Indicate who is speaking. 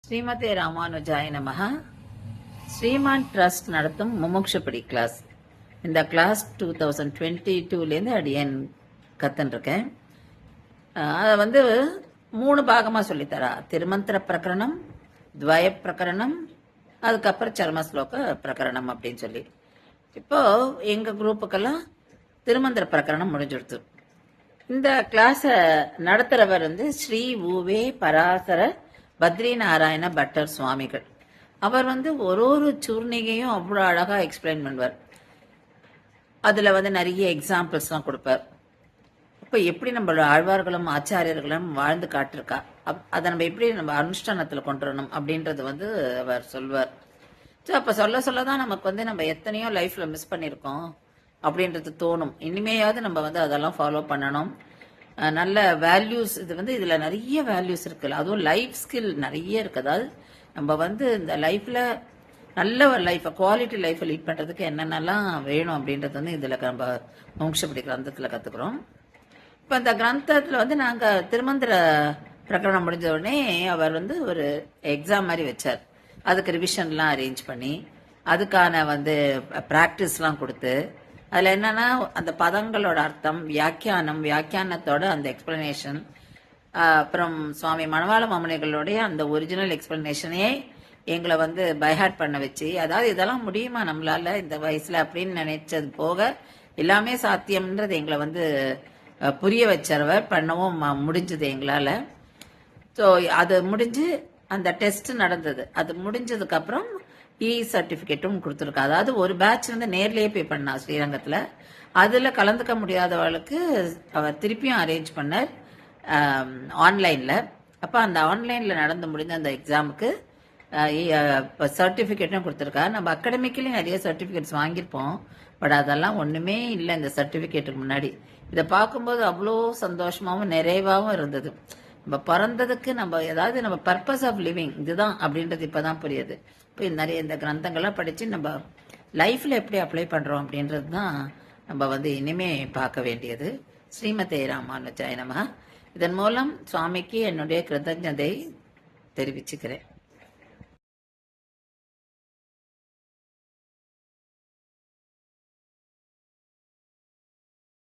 Speaker 1: ஸ்ரீமதே ராமானுஜாய நமஹ. ஸ்ரீமான் ட்ரஸ்ட் நடத்தும் முமுக்ஷபடி கிளாஸ். இந்த கிளாஸ் 2022லேருந்து அடியன் கத்துன்ருக்கேன். அதை 3 பாகமாக சொல்லித்தரா. திருமந்திர பிரகரணம், துவய பிரகரணம், அதுக்கப்புறம் சர்மஸ்லோக பிரகரணம் அப்படின்னு சொல்லி. இப்போ எங்க குரூப்புக்கெல்லாம் திருமந்திர பிரகரணம் முடிஞ்சுடுத்து. இந்த கிளாஸை நடத்துறவர் ஸ்ரீ ஊவே பராசர பத்ரி நாராயண பட்டர் சுவாமிகள். அவர் ஒரு சூர்ணிகையும் அவ்வளோ அழகா எக்ஸ்பிளைன் பண்ணுவார். அதுல நிறைய எக்ஸாம்பிள்ஸ்லாம் கொடுப்பார். இப்போ எப்படி நம்மளோட ஆழ்வார்களும் ஆச்சாரியர்களும் வாழ்ந்து காட்டிருக்கா, அதை நம்ம எப்படி நம்ம அனுஷ்டானத்தில் கொண்டு வரணும் அப்படின்றது அவர் சொல்வார். ஸோ அப்போ சொல்ல சொல்லதான் நமக்கு நம்ம எத்தனையோ லைஃப்ல மிஸ் பண்ணியிருக்கோம் அப்படின்றது தோணும். இனிமேயாவது நம்ம அதெல்லாம் ஃபாலோ பண்ணணும். நல்ல வேல்யூஸ், இதுல நிறைய வேல்யூஸ் இருக்கு. அதுவும் லைஃப் ஸ்கில் நிறைய இருக்கு. அதாவது நம்ம இந்த லைஃப்ல நல்ல ஒரு லைஃபை, குவாலிட்டி லைஃபை லீட் பண்றதுக்கு என்னென்னலாம் வேணும் அப்படின்றது இதுல நம்ம முமுக்ஷபடி கிரந்தத்துல கத்துக்கிறோம். இப்ப இந்த கிரந்தத்துல நாங்க திருமந்திர பிரகரணம் முடிஞ்ச உடனே அவர் ஒரு எக்ஸாம் மாதிரி வச்சார். அதுக்கு ரிவிஷன்லாம் அரேஞ்ச் பண்ணி அதுக்கான பிராக்டிஸ்லாம் கொடுத்து, அதுல என்னன்னா அந்த பதங்களோட அர்த்தம், வியாக்கியானத்தோட அந்த எக்ஸ்பிளனேஷன், அப்புறம் சுவாமி மணவாள மாமுனிகளுடைய அந்த ஒரிஜினல் எக்ஸ்பிளனேஷனையே எங்களை பைஹார்ட் பண்ண வச்சு, அதாவது இதெல்லாம் முடியுமா நம்மளால இந்த வயசுல அப்படின்னு நினைச்சது போக எல்லாமே சாத்தியம்ன்றது எங்களை புரிய வச்சவர், பண்ணவும் முடிஞ்சது எங்களால. ஸோ அது முடிஞ்சு அந்த டெஸ்ட் நடந்தது. அது முடிஞ்சதுக்கு அப்புறம் சர்டிபிகேட்டும் கொடுத்துருக்கா. அதாவது ஒரு பேட்ச் நேர்லயே போய் பண்ணா ஸ்ரீரங்கத்துல. அதுல கலந்துக்க முடியாதவளுக்கு அவர் திருப்பியும் அரேஞ்ச் பண்ணார் ஆன்லைன்ல. அப்ப அந்த ஆன்லைன்ல நடந்து முடிஞ்ச அந்த எக்ஸாமுக்கு சர்டிபிகேட்டும் கொடுத்துருக்கா. நம்ம அகாடமிக்கலி நிறைய சர்டிபிகேட்ஸ் வாங்கியிருப்போம், பட் அதெல்லாம் ஒண்ணுமே இல்லை இந்த சர்டிபிகேட்டுக்கு முன்னாடி. இதை பார்க்கும்போது அவ்வளோ சந்தோஷமாவும் நிறைவாகவும் இருந்தது. நம்ம பிறந்ததுக்கு நம்ம பர்பஸ் ஆஃப் லிவிங் இதுதான் அப்படின்றது இப்பதான் புரியுது. இப்போ நிறைய இந்த கிரந்தங்கள்லாம் படிச்சு நம்ம லைஃப்ல எப்படி அப்ளை பண்றோம் அப்படின்றது தான் நம்ம இனிமே பார்க்க வேண்டியது. ஸ்ரீமதே ராமானுஜாய நமஹ. இதன் மூலம் சுவாமிக்கு என்னுடைய கிருதஜதை தெரிவிச்சுக்கிறேன்.